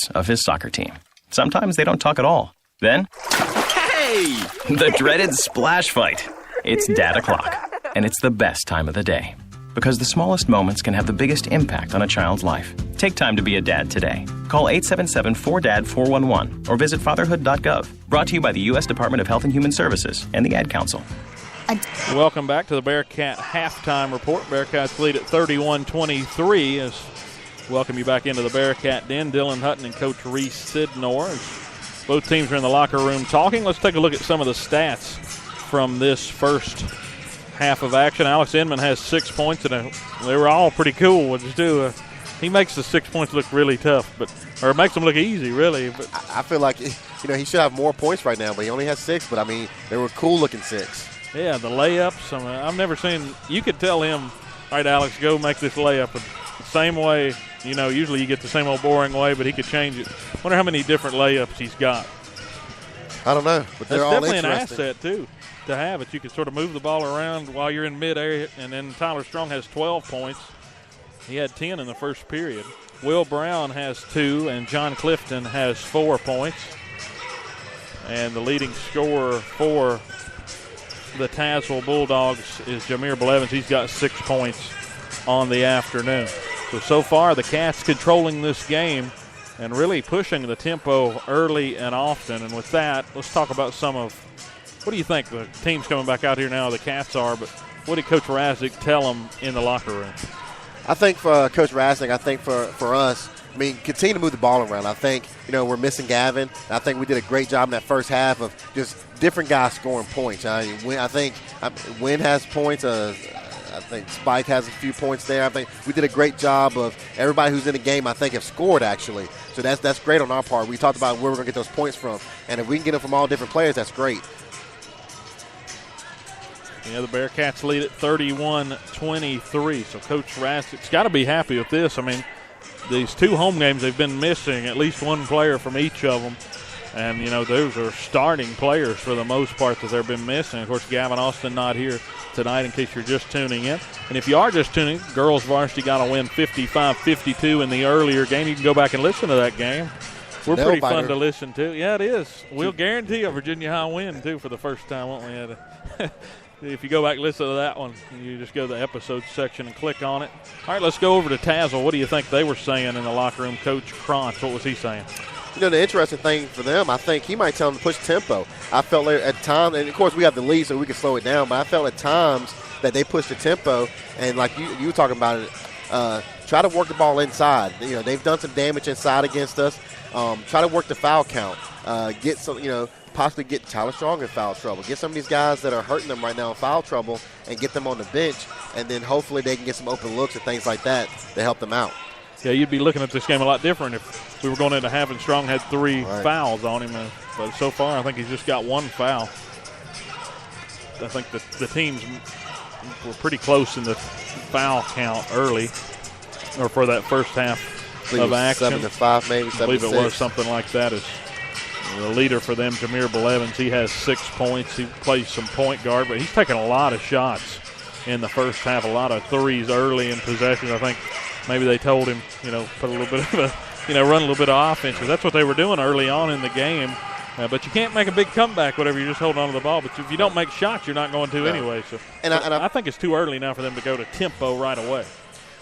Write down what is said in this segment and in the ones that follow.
members of his soccer team. Sometimes they don't talk at all. Then, hey! The dreaded splash fight. It's Dad o'clock, and it's the best time of the day. Because the smallest moments can have the biggest impact on a child's life. Take time to be a dad today. Call 877-4DAD-411 or visit fatherhood.gov. Brought to you by the U.S. Department of Health and Human Services and the Ad Council. Welcome back to the Bearcat halftime report. Bearcats lead at 31-23 as welcome you back into the Bearcat Den. Dylan Hutton and Coach Reese Sidnor. Both teams are in the locker room talking. Let's take a look at some of the stats from this first half of action. Alex Inman has 6 points, and they were all pretty cool ones too. He makes the 6 points look really tough, or makes them look easy, really. But I feel like he should have more points right now, but he only has 6. But they were cool-looking 6. Yeah, the layups. I've never seen. You could tell him, all right, Alex, go make this layup. And the same way, usually you get the same old boring way, but he could change it. Wonder how many different layups he's got. I don't know, but they're That's all definitely interesting. an asset too, to have it. You can sort of move the ball around while you're in midair, and then Tyler Strong has 12 points. He had 10 in the first period. Will Brown has 2, and John Clifton has 4 points. And the leading scorer for the Tazewell Bulldogs is Jameer Blevins. He's got 6 points on the afternoon. So far, the Cats controlling this game and really pushing the tempo early and often. And with that, let's talk about what do you think the team's coming back out here now, the Cats are, but what did Coach Razik tell them in the locker room? I think for Coach Razik, I think for us, continue to move the ball around. I think, we're missing Gavin. I think we did a great job in that first half of just different guys scoring points. I think Wynn has points. I think Spike has a few points there. I think we did a great job of everybody who's in the game, I think, have scored, actually. So that's great on our part. We talked about where we're going to get those points from. And if we can get them from all different players, that's great. Yeah, the Bearcats lead at 31-23. So Coach Razik's got to be happy with this. These 2 home games, they've been missing at least one player from each of them. And, those are starting players for the most part that they've been missing. Of course, Gavin Austin not here tonight in case you're just tuning in. And if you are just tuning in, girls varsity got to win 55-52 in the earlier game. You can go back and listen to that game. We're pretty fun to listen to. Yeah, it is. We'll guarantee a Virginia High win, too, for the first time, won't we? If you go back and listen to that one, you just go to the episodes section and click on it. All right, let's go over to Tazewell. What do you think they were saying in the locker room? Coach Krantz, what was he saying? The interesting thing for them, I think he might tell them to push tempo. I felt like at times, and of course we have the lead so we can slow it down, but I felt at times that they pushed the tempo, and like you were talking about it, try to work the ball inside. They've done some damage inside against us. Try to work the foul count. Get some, possibly get Tyler Strong in foul trouble. Get some of these guys that are hurting them right now in foul trouble and get them on the bench, and then hopefully they can get some open looks and things like that to help them out. Yeah, you'd be looking at this game a lot different if we were going into half and Strong had 3 fouls on him. But so far, I think he's just got 1 foul. I think the teams were pretty close in the foul count early, or for that first half of action. 7-5, maybe 7-6. I believe it was something like that. As the leader for them, Jameer Blevins, he has 6 points. He plays some point guard, but he's taking a lot of shots in the first half, a lot of threes early in possession. I think maybe they told him, put a little bit of run a little bit of offense. That's what they were doing early on in the game. But you can't make a big comeback whatever you're just holding on to the ball. But if you don't make shots, you're not going to anyway. So I think it's too early now for them to go to tempo right away.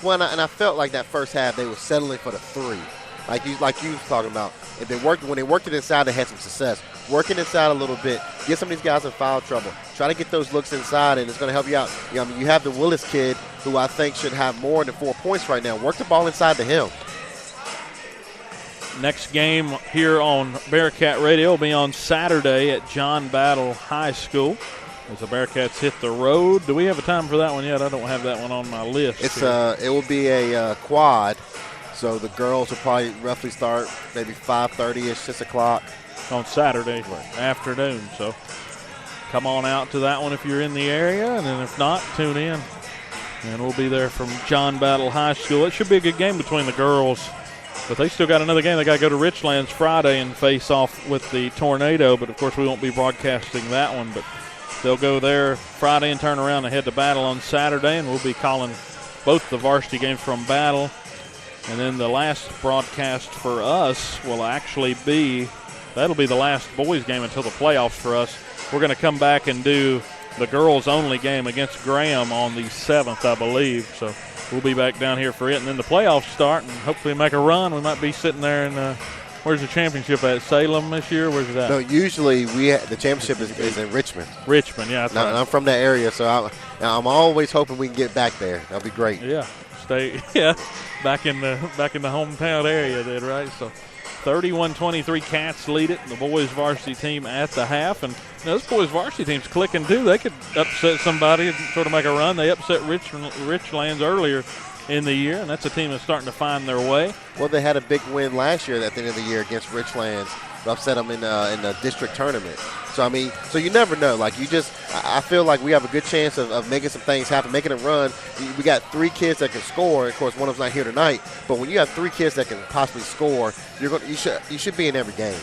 Well, and I felt like that first half they were settling for the 3. Like you was talking about. When they worked it inside, they had some success. Working inside a little bit, get some of these guys in foul trouble. Try to get those looks inside, and it's going to help you out. You have the Willis kid, who I think should have more than 4 points right now. Work the ball inside to him. Next game here on Bearcat Radio will be on Saturday at John Battle High School as the Bearcats hit the road. Do we have a time for that one yet? I don't have that one on my list. It will be a quad. So the girls will probably roughly start maybe 5:30-ish, 6 o'clock. On Saturday afternoon. So come on out to that one if you're in the area, and then if not, tune in. And we'll be there from John Battle High School. It should be a good game between the girls, but they still got another game. They got to go to Richlands Friday and face off with the Tornado, but of course we won't be broadcasting that one. But they'll go there Friday and turn around and head to Battle on Saturday, and we'll be calling both the varsity games from Battle. And then the last broadcast for us will actually be, that'll be the last boys game until the playoffs for us. We're going to come back and do the girls-only game against Graham on the 7th, I believe. So we'll be back down here for it. And then the playoffs start and hopefully make a run. We might be sitting there in where's the championship at? Salem this year? Where's it at? No, usually the championship is in Richmond. Richmond, yeah. Right. I'm from that area, so I'm always hoping we can get back there. That'll be great. Yeah, back in the hometown area then, right? So 31-23 Cats lead it. The boys varsity team at the half. And this boys varsity team's clicking too. They could upset somebody and sort of make a run. They upset Richlands earlier in the year, and that's a team that's starting to find their way. Well, they had a big win last year at the end of the year against Richlands. Upset them in the district tournament. So, so you never know. Like, I feel like we have a good chance of making some things happen, making a run. We got 3 kids that can score. Of course, one of them's not here tonight. But when you have 3 kids that can possibly score, you should be in every game.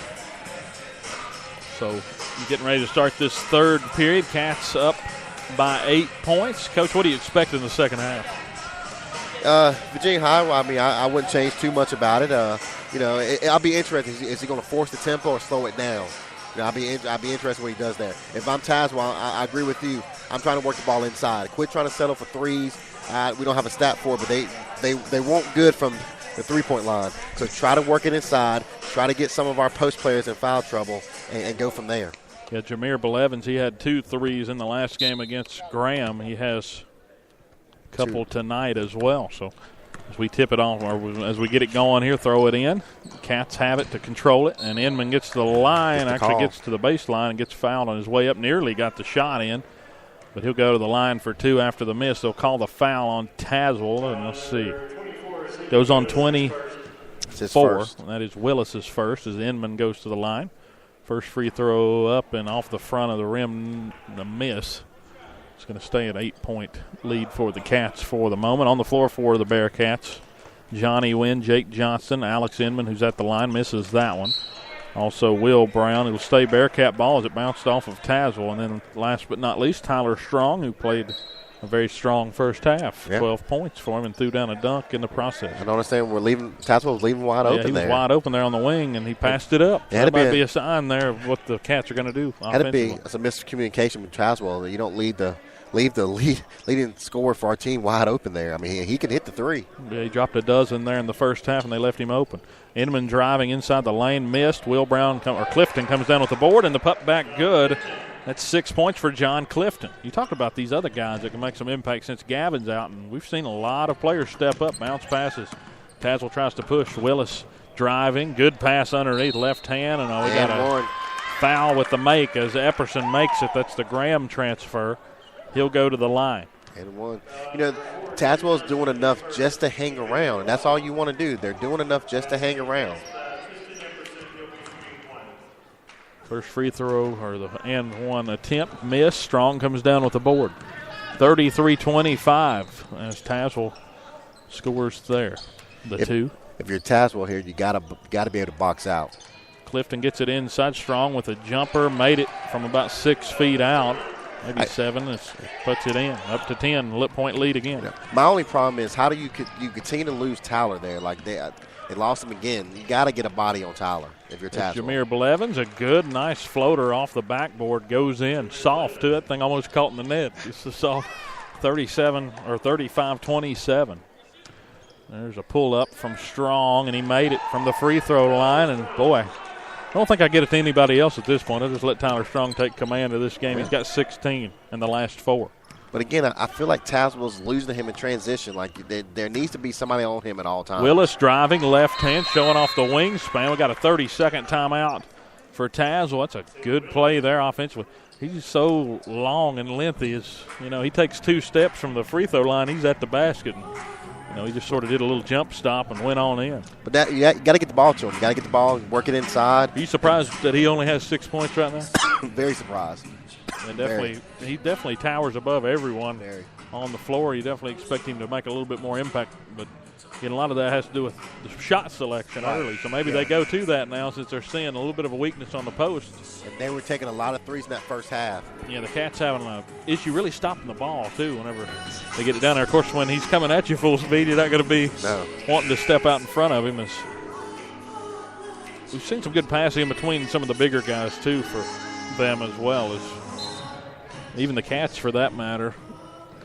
So, you're getting ready to start this third period. Cats up by 8 points. Coach, what do you expect in the second half? Virginia High, I wouldn't change too much about it. I'll be interested. Is he going to force the tempo or slow it down? I'll be interested what he does there. If I'm Tazewell, I agree with you. I'm trying to work the ball inside. Quit trying to settle for threes. We don't have a stat for it, but they weren't good from the three-point line. So try to work it inside. Try to get some of our post players in foul trouble and go from there. Yeah, Jameer Belevins, he had 2 threes in the last game against Graham. He has a couple tonight as well. So as we tip it off, or as we get it going here, throw it in. Cats have it to control it, and Inman gets to the line, gets to the baseline and gets fouled on his way up. Nearly got the shot in, but he'll go to the line for 2 after the miss. They'll call the foul on Tazewell, and let's see. Goes on 24. That is Willis's first as Inman goes to the line. First free throw up and off the front of the rim, the miss. It's going to stay at 8-point lead for the Cats for the moment. On the floor for the Bearcats, Johnny Wynn, Jake Johnson, Alex Inman, who's at the line, misses that one. Also Will Brown. It'll stay Bearcat ball as it bounced off of Tazewell. And then last but not least, Tyler Strong, who played a very strong first half. 12 points for him and threw down a dunk in the process. I don't understand. Tazewell was leaving wide open there. He was wide open there on the wing, and he passed it up. That might be a sign there of what the Cats are going to do offensively. Had to be some miscommunication with Tazewell. You don't leave the leading scorer for our team wide open there. He can hit the 3. Yeah, he dropped a dozen there in the first half, and they left him open. Inman driving inside the lane, missed. Clifton comes down with the board, and the putt back good. That's 6 points for John Clifton. You talked about these other guys that can make some impact since Gavin's out, and we've seen a lot of players step up, bounce passes. Tazewell tries to push. Willis driving, good pass underneath, left hand, and we got a foul with the make as Epperson makes it. That's the Graham transfer. He'll go to the line. And 1. Tazewell's doing enough just to hang around, and that's all you want to do. They're doing enough just to hang around. First free throw, or the and 1 attempt, miss. Strong comes down with the board. 33-25 as Tazewell scores there. The 2. If you're Tazewell here, you gotta be able to box out. Clifton gets it inside. Strong with a jumper, made it from about 6 feet out. Maybe 7. Puts it in. Up to 10. Point lead again. My only problem is how do you continue to lose Tyler there? Like they lost him again. You got to get a body on Tyler if you're Tazewell. Jameer Belevins, a good, nice floater off the backboard, goes in. Soft, too. That thing almost caught in the net. It's a soft 35-27. There's a pull-up from Strong, and he made it from the free throw line. And, boy, I don't think I get it to anybody else at this point. I'll just let Tyler Strong take command of this game. He's got 16 in the last 4. But, again, I feel like Tazewell's losing to him in transition. Like, there needs to be somebody on him at all times. Willis driving, left hand, showing off the wingspan. We got a 30-second timeout for Tazewell. That's a good play there offensively. He's so long and lengthy. He takes 2 steps from the free throw line. He's at the basket. And, he just sort of did a little jump stop and went on in. But you got to get the ball to him. You got to get the ball and work it inside. Are you surprised that he only has 6 points right now? Very surprised. And he definitely towers above everyone on the floor. You definitely expect him to make a little bit more impact. But And a lot of that has to do with the shot selection early. So maybe they go to that now since they're seeing a little bit of a weakness on the post. And they were taking a lot of threes in that first half. Yeah, the Cats having an issue really stopping the ball, too, whenever they get it down there. Of course, when he's coming at you full speed, you're not going to be wanting to step out in front of him. We've seen some good passing in between some of the bigger guys, too, for them as well as even the Cats, for that matter.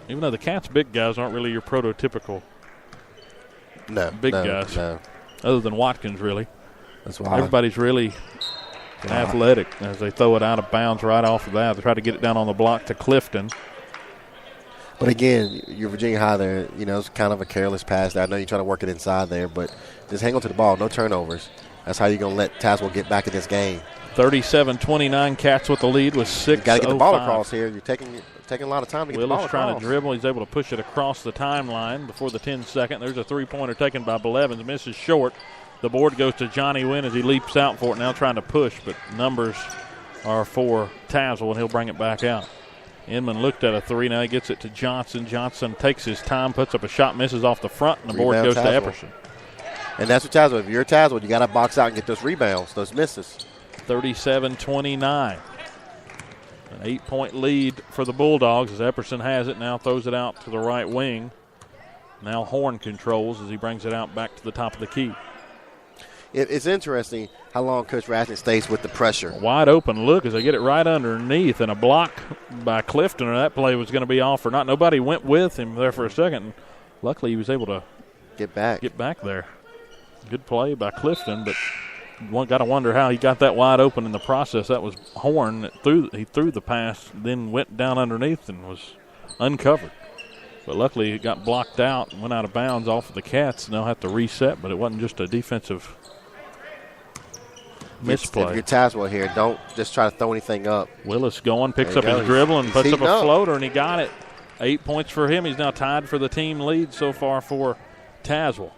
Even though the Cats' big guys aren't really your prototypical big guys. No. Other than Watkins, really. That's why everybody's really athletic as they throw it out of bounds right off of that. They try to get it down on the block to Clifton. But again, your Virginia High there, it's kind of a careless pass there. I know you're trying to work it inside there, but just hang on to the ball, no turnovers. That's how you're going to let Tazewell get back in this game. 37-29, Cats with the lead with 6:05. You got to get the ball across here. You're taking a lot of time to get the ball across. Willis trying to dribble. He's able to push it across the timeline before the 10-second. There's a three-pointer taken by Blevins. Misses short. The board goes to Johnny Wynn as he leaps out for it, now trying to push, but numbers are for Tazewell, and he'll bring it back out. Inman looked at a three. Now he gets it to Johnson. Johnson takes his time, puts up a shot, misses off the front, and the board goes to Epperson. And that's what Tazewell. If you're Tazewell, you got to box out and get those rebounds, those misses. 37-29. An 8-point lead for the Bulldogs as Epperson has it, now throws it out to the right wing. Now Horn controls as he brings it out back to the top of the key. It's interesting how long Coach Rasnick stays with the pressure. A wide open look as they get it right underneath, and a block by Clifton, or that play was going to be off or not. Nobody went with him there for a second, and luckily he was able to get back there. Good play by Clifton, but got to wonder how he got that wide open in the process. That was Horn that he threw the pass, then went down underneath and was uncovered. But luckily it got blocked out and went out of bounds off of the Cats, and they'll have to reset, but it wasn't just a defensive misplay. If you're Tazewell here, don't just try to throw anything up. Willis going, picks up his dribble and puts up a floater, and he got it. 8 points for him. He's now tied for the team lead so far for Tazewell.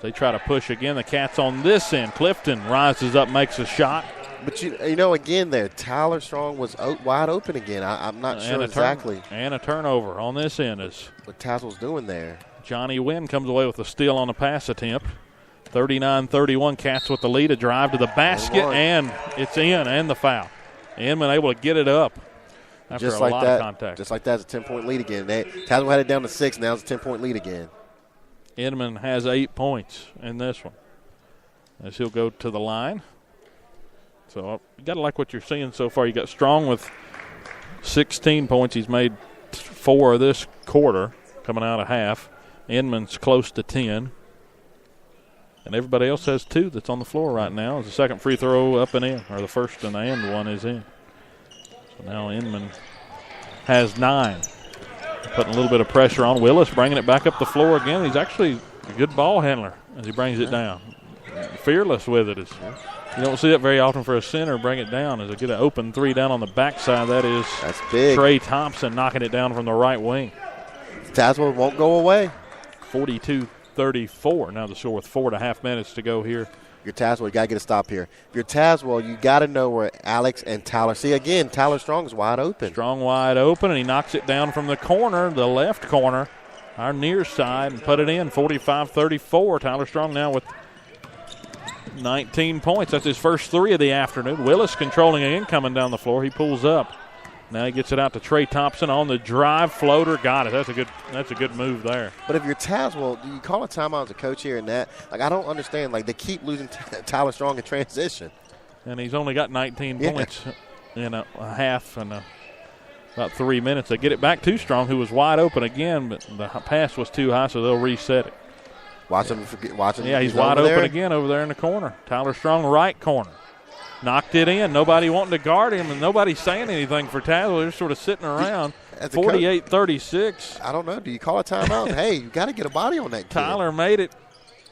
They try to push again. The Cats on this end. Clifton rises up, makes a shot. But, again there, Tyler Strong was wide open again. I'm not sure exactly. And a turnover on this end is what Tazewell's doing there. Johnny Wynn comes away with a steal on the pass attempt. 39-31, Cats with the lead. A drive to the basket, and it's in, and the foul. Inman able to get it up after a lot of contact. Just like that, it's a 10-point lead again. Tazewell had it down to 6. Now it's a 10-point lead again. Inman has 8 points in this one as he'll go to the line. So you got to like what you're seeing so far. You got Strong with 16 points. He's made 4 this quarter coming out of half. Inman's close to 10. And everybody else has 2 that's on the floor right now. As the second free throw up and in, or the first and one is in. So now Inman has 9. Putting a little bit of pressure on Willis, bringing it back up the floor again. He's actually a good ball handler as he brings it down. Fearless with it. You don't see that very often for a center, bring it down. As they get an open three down on the backside, that's big. Trey Thompson knocking it down from the right wing. Tazewell won't go away. 42-34. Now the score with 4.5 minutes to go here. If you're Tazewell, you got to get a stop here. If you're Tazewell, you got to know where Alex and Tyler. See, again, Tyler Strong's wide open. Strong wide open, and he knocks it down from the corner, the left corner, our near side, and put it in. 45-34. Tyler Strong now with 19 points. That's his first 3 of the afternoon. Willis controlling again, coming down the floor. He pulls up. Now he gets it out to Trey Thompson on the drive floater. Got it. That's a good move there. But if you're Tazewell, do you call a timeout as a coach here and that? I don't understand. They keep losing Tyler Strong in transition. And he's only got 19 points in a half and about 3 minutes. They get it back to Strong, who was wide open again, but the pass was too high, so they'll reset it. Watch him. Yeah, he's wide open again over there in the corner. Tyler Strong, right corner. Knocked it in. Nobody wanting to guard him, and nobody saying anything for Tazewell. They're sort of sitting around. 48-36. I don't know. Do you call a timeout? Hey, you got to get a body on that kid. Tyler made it.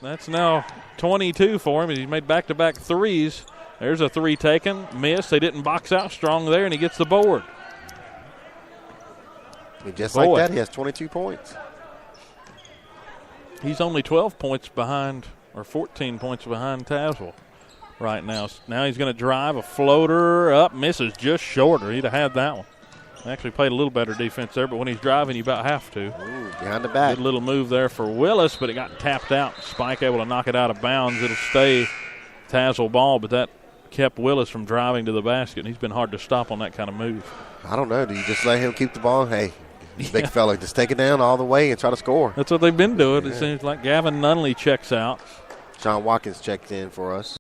That's now 22 for him. He's made back-to-back threes. There's a 3 taken. Missed. They didn't box out Strong there, and he gets the board. Just like that, he has 22 points. He's only 12 points behind, or 14 points behind Tazewell right now. Now he's going to drive a floater up, misses just shorter. He'd have had that one. Actually played a little better defense there, but when he's driving, you about have to. Ooh, behind the back. Good little move there for Willis, but it got tapped out. Spike able to knock it out of bounds. It'll stay Tazewell ball, but that kept Willis from driving to the basket, and he's been hard to stop on that kind of move. I don't know. Do you just let him keep the ball? Hey, big fella, just take it down all the way and try to score. That's what they've been doing. It seems like Gavin Nunley checks out. John Watkins checked in for us.